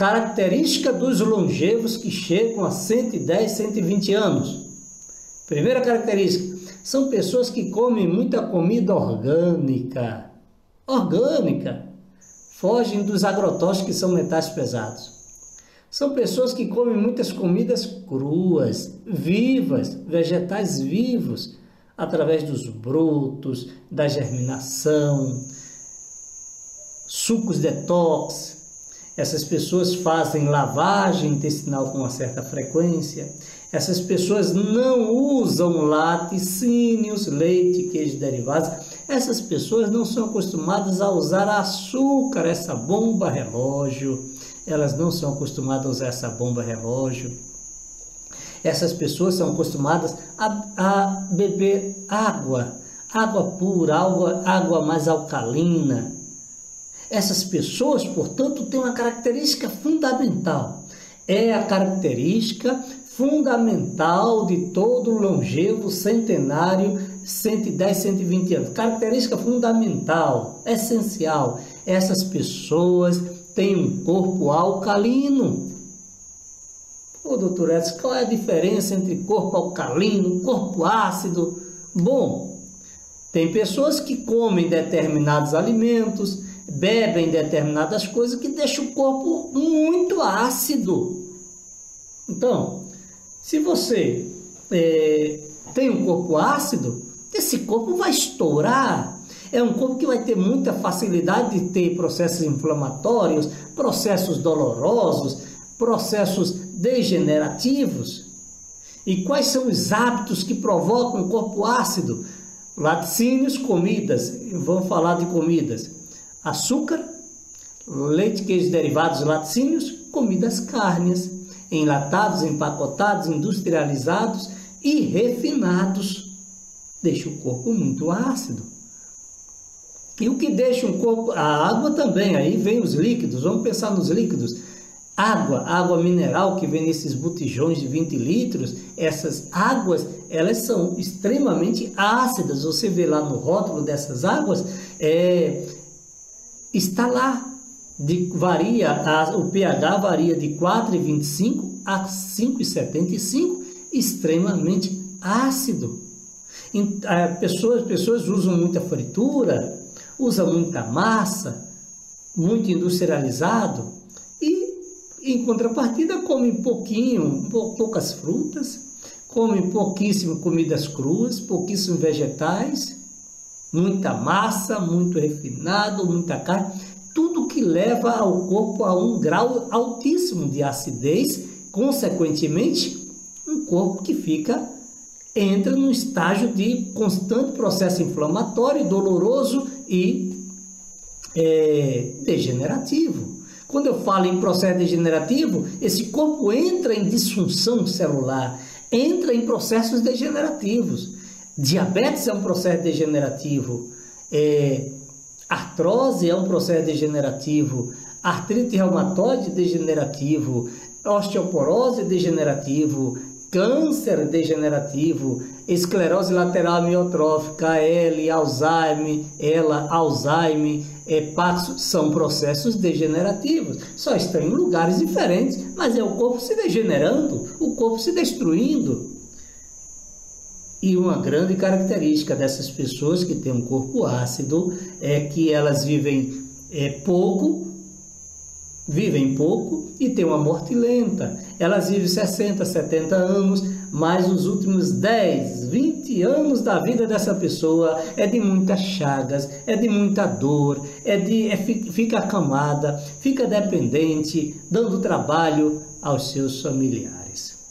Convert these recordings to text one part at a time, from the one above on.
Característica dos longevos que chegam a 110, 120 anos. Primeira característica, são pessoas que comem muita comida orgânica. Orgânica. Fogem dos agrotóxicos que são metais pesados. São pessoas que comem muitas comidas cruas, vivas, vegetais vivos, através dos brotos, da germinação, sucos detox. Essas pessoas fazem lavagem intestinal com uma certa frequência. Essas pessoas não usam laticínios, leite, queijo derivados. Essas pessoas não são acostumadas a usar açúcar, essa bomba relógio. Elas não são acostumadas a usar essa bomba relógio. Essas pessoas são acostumadas a beber água pura, água mais alcalina. Essas pessoas, portanto, têm uma característica fundamental. É a característica fundamental de todo longevo centenário, 110, 120 anos. Característica fundamental, essencial. Essas pessoas têm um corpo alcalino. Ô, doutor Edson, qual é a diferença entre corpo alcalino e corpo ácido? Bom, tem pessoas que comem determinados alimentos, bebem determinadas coisas que deixam o corpo muito ácido. Então, se você tem um corpo ácido, esse corpo vai estourar. É um corpo que vai ter muita facilidade de ter processos inflamatórios, processos dolorosos, processos degenerativos. E quais são os hábitos que provocam um corpo ácido? Laticínios, comidas. Vamos falar de comidas. Açúcar, leite, queijo derivados, laticínios, comidas cárneas, enlatados, empacotados, industrializados e refinados. Deixa o corpo muito ácido. E o que deixa um corpo... A água também, aí vem os líquidos, vamos pensar nos líquidos. Água mineral que vem nesses botijões de 20 litros, essas águas, elas são extremamente ácidas. Você vê lá no rótulo dessas águas, está lá, o pH varia de 4,25 a 5,75, extremamente ácido. Pessoas usam muita fritura, usam muita massa, muito industrializado e, em contrapartida, comem poucas frutas, comem pouquíssimo comidas cruas, pouquíssimos vegetais, muita massa, muito refinado, muita carne, tudo que leva ao corpo a um grau altíssimo de acidez, consequentemente, um corpo que entra num estágio de constante processo inflamatório, doloroso e degenerativo. Quando eu falo em processo degenerativo, esse corpo entra em disfunção celular, entra em processos degenerativos. Diabetes é um processo degenerativo, artrose é um processo degenerativo, artrite reumatoide degenerativo, osteoporose degenerativo, câncer degenerativo, esclerose lateral amiotrófica, Alzheimer, Parkinson, são processos degenerativos. Só estão em lugares diferentes, mas é o corpo se degenerando, o corpo se destruindo. E uma grande característica dessas pessoas que têm um corpo ácido é que elas vivem pouco e têm uma morte lenta. Elas vivem 60, 70 anos, mas os últimos 10, 20 anos da vida dessa pessoa é de muitas chagas, é de muita dor, fica acamada, fica dependente, dando trabalho aos seus familiares.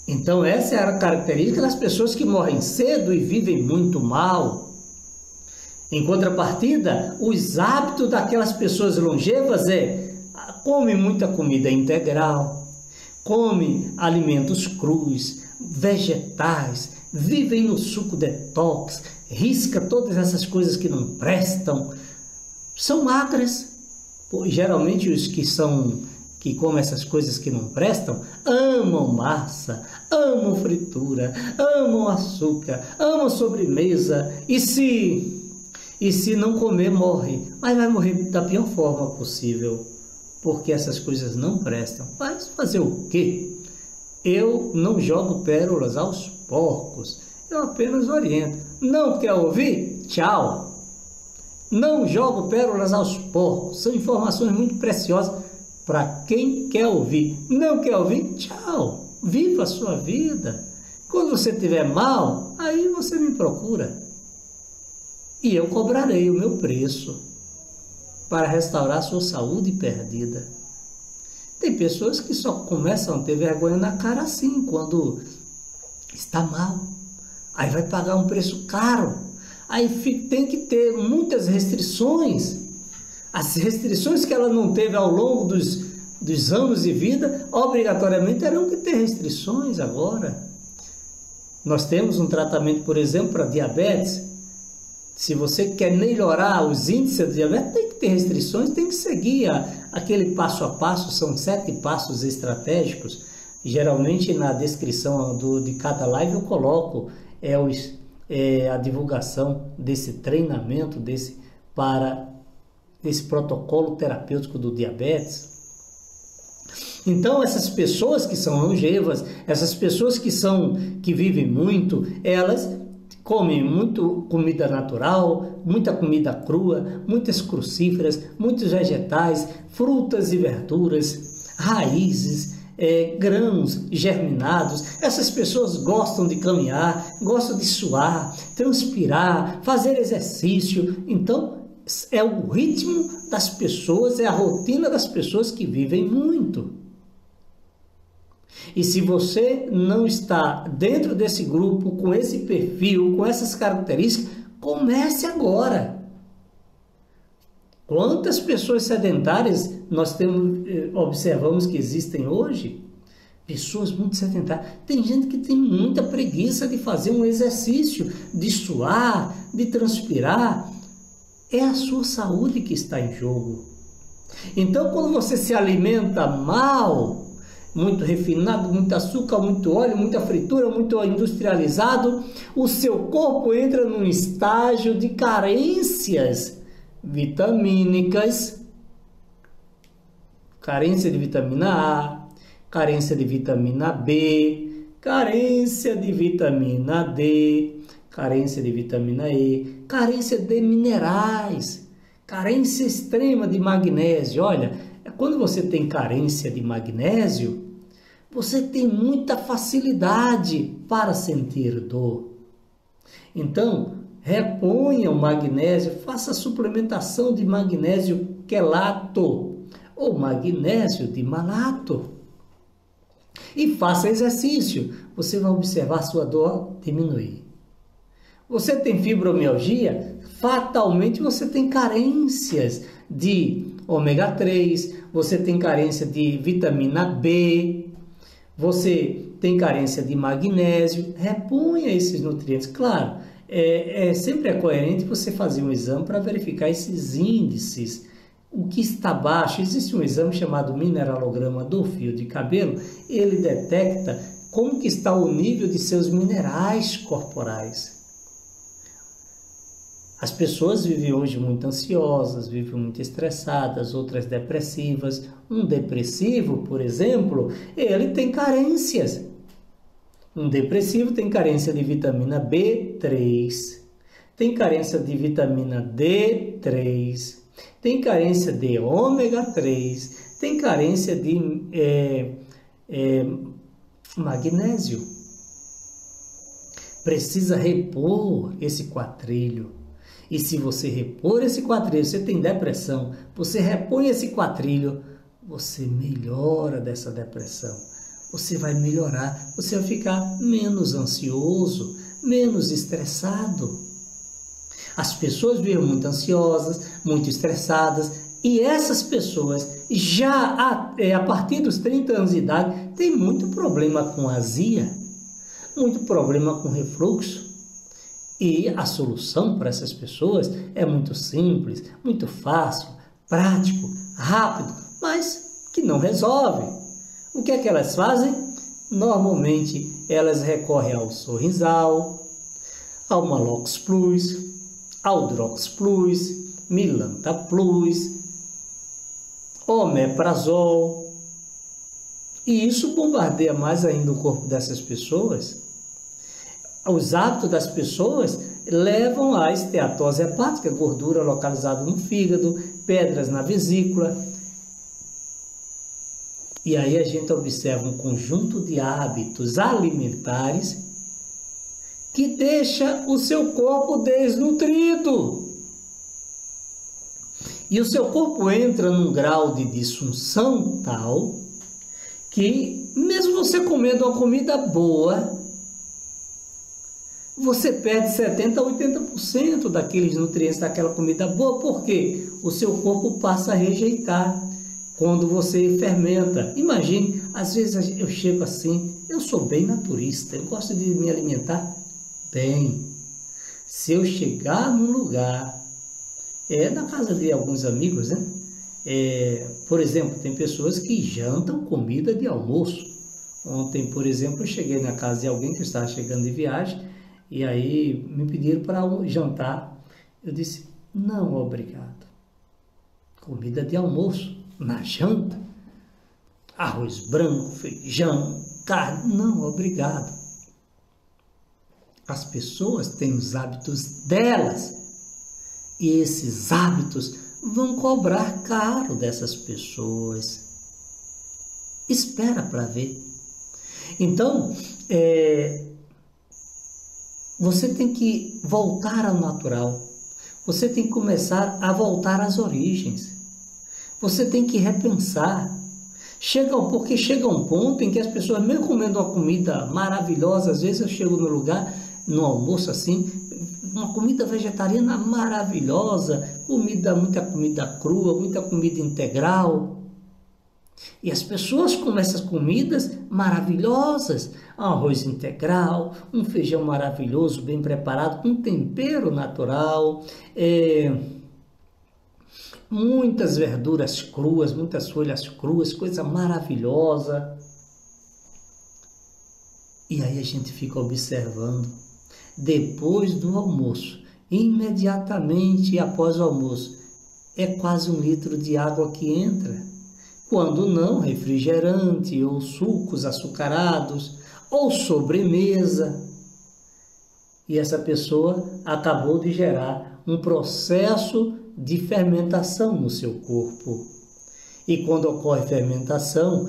Então essa é a característica das pessoas que morrem cedo e vivem muito mal. Em contrapartida, os hábitos daquelas pessoas longevas come muita comida integral, come alimentos crus, vegetais, vivem no suco detox, risca todas essas coisas que não prestam, são magras. Geralmente os que comem essas coisas que não prestam, amam massa, amam fritura, amam açúcar, amam sobremesa. E se não comer, morre. Mas vai morrer da pior forma possível, porque essas coisas não prestam. Mas fazer o quê? Eu não jogo pérolas aos porcos. Eu apenas oriento. Não quer ouvir? Tchau. Não jogo pérolas aos porcos. São informações muito preciosas para quem quer ouvir. Não quer ouvir? Tchau. Viva a sua vida. Quando você estiver mal, aí você me procura. E eu cobrarei o meu preço para restaurar a sua saúde perdida. Tem pessoas que só começam a ter vergonha na cara assim, quando está mal. Aí vai pagar um preço caro. Aí tem que ter muitas restrições. As restrições que ela não teve ao longo dos anos de vida, obrigatoriamente terão que ter restrições agora. Nós temos um tratamento, por exemplo, para diabetes. Se você quer melhorar os índices de diabetes, tem que ter restrições, tem que seguir aquele passo a passo, são 7 passos estratégicos. Geralmente na descrição de cada live eu coloco a divulgação desse treinamento, desse protocolo terapêutico do diabetes. Então essas pessoas que são longevas, essas pessoas que vivem muito, elas comem muito comida natural, muita comida crua, muitas crucíferas, muitos vegetais, frutas e verduras, raízes, grãos germinados. Essas pessoas gostam de caminhar, gostam de suar, transpirar, fazer exercício. Então, é o ritmo das pessoas, é a rotina das pessoas que vivem muito. E se você não está dentro desse grupo, com esse perfil, com essas características, comece agora. Quantas pessoas sedentárias nós observamos que existem hoje? Pessoas muito sedentárias. Tem gente que tem muita preguiça de fazer um exercício, de suar, de transpirar. É a sua saúde que está em jogo. Então, quando você se alimenta mal, muito refinado, muito açúcar, muito óleo, muita fritura, muito industrializado, o seu corpo entra num estágio de carências vitamínicas, carência de vitamina A, carência de vitamina B, carência de vitamina D, carência de vitamina E, carência de minerais, carência extrema de magnésio. Olha, quando você tem carência de magnésio, você tem muita facilidade para sentir dor. Então, reponha o magnésio, faça suplementação de magnésio quelato ou magnésio de malato. E faça exercício, você vai observar sua dor diminuir. Você tem fibromialgia? Fatalmente você tem carências de ômega 3, você tem carência de vitamina B, você tem carência de magnésio. Reponha esses nutrientes. Claro, sempre é coerente você fazer um exame para verificar esses índices. O que está baixo, existe um exame chamado mineralograma do fio de cabelo, ele detecta como que está o nível de seus minerais corporais. As pessoas vivem hoje muito ansiosas, vivem muito estressadas, outras depressivas. Um depressivo, por exemplo, ele tem carências. Um depressivo tem carência de vitamina B3, tem carência de vitamina D3, tem carência de ômega 3, tem carência de magnésio. Precisa repor esse quatrilho. E se você repor esse quatrilho, você tem depressão, você repõe esse quatrilho, você melhora dessa depressão. Você vai melhorar, você vai ficar menos ansioso, menos estressado. As pessoas vivem muito ansiosas, muito estressadas, e essas pessoas já a partir dos 30 anos de idade têm muito problema com azia, muito problema com refluxo. E a solução para essas pessoas é muito simples, muito fácil, prático, rápido, mas que não resolve. O que é que elas fazem? Normalmente elas recorrem ao Sorrisal, ao Malox Plus, Aldrox Plus, Milanta Plus, Omeprazol. E isso bombardeia mais ainda o corpo dessas pessoas. Os hábitos das pessoas levam à esteatose hepática, gordura localizada no fígado, pedras na vesícula. E aí a gente observa um conjunto de hábitos alimentares que deixa o seu corpo desnutrido. E o seu corpo entra num grau de disfunção tal que, mesmo você comendo uma comida boa, você perde 70% a 80% daqueles nutrientes daquela comida boa, porque o seu corpo passa a rejeitar quando você fermenta. Imagine, às vezes eu chego assim, eu sou bem naturista, eu gosto de me alimentar bem. Se eu chegar num lugar, na casa de alguns amigos, né? Por exemplo, tem pessoas que jantam comida de almoço. Ontem, por exemplo, eu cheguei na casa de alguém que estava chegando de viagem, e aí me pediram para jantar. Eu disse, não, obrigado. Comida de almoço, na janta? Arroz branco, feijão, carne? Não, obrigado. As pessoas têm os hábitos delas. E esses hábitos vão cobrar caro dessas pessoas. Espera para ver. Então, você tem que voltar ao natural. Você tem que começar a voltar às origens. Você tem que repensar. Porque chega um ponto em que as pessoas, mesmo comendo uma comida maravilhosa, às vezes eu chego no lugar, no almoço assim, uma comida vegetariana maravilhosa, muita comida crua, muita comida integral. E as pessoas comem essas comidas maravilhosas, um arroz integral, um feijão maravilhoso, bem preparado, com tempero natural, muitas verduras cruas, muitas folhas cruas, coisa maravilhosa. E aí a gente fica observando. Depois do almoço, imediatamente após o almoço, é quase 1 litro de água que entra. Quando não, refrigerante ou sucos açucarados ou sobremesa. E essa pessoa acabou de gerar um processo de fermentação no seu corpo. E quando ocorre fermentação,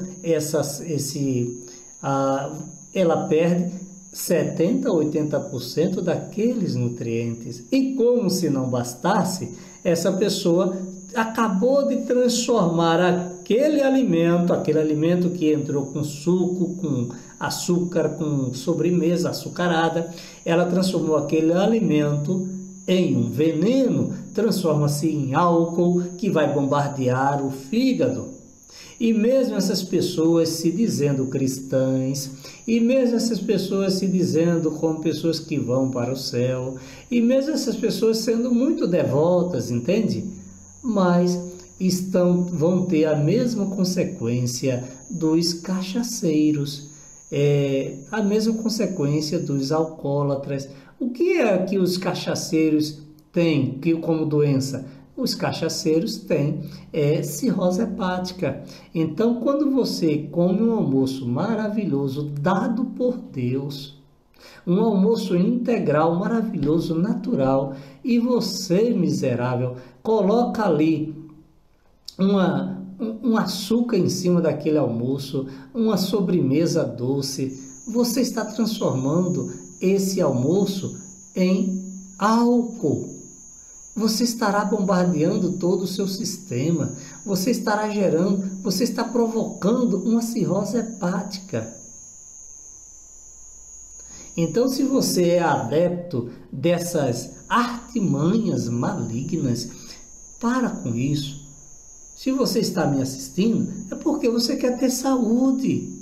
ela perde 70% a 80% daqueles nutrientes. E como se não bastasse, essa pessoa acabou de transformar aquele alimento que entrou com suco, com açúcar, com sobremesa açucarada, ela transformou aquele alimento em um veneno, transforma-se em álcool que vai bombardear o fígado. E mesmo essas pessoas se dizendo cristãs, e mesmo essas pessoas se dizendo como pessoas que vão para o céu, e mesmo essas pessoas sendo muito devotas, entende? Mas vão ter a mesma consequência dos cachaceiros, a mesma consequência dos alcoólatras. O que é que os cachaceiros têm como doença? Os cachaceiros têm cirrose hepática. Então, quando você come um almoço maravilhoso, dado por Deus, um almoço integral, maravilhoso, natural, e você, miserável, coloca ali um açúcar em cima daquele almoço, uma sobremesa doce, você está transformando esse almoço em álcool. Você estará bombardeando todo o seu sistema, você está provocando uma cirrose hepática. Então, se você é adepto dessas artimanhas malignas, para com isso. Se você está me assistindo, é porque você quer ter saúde.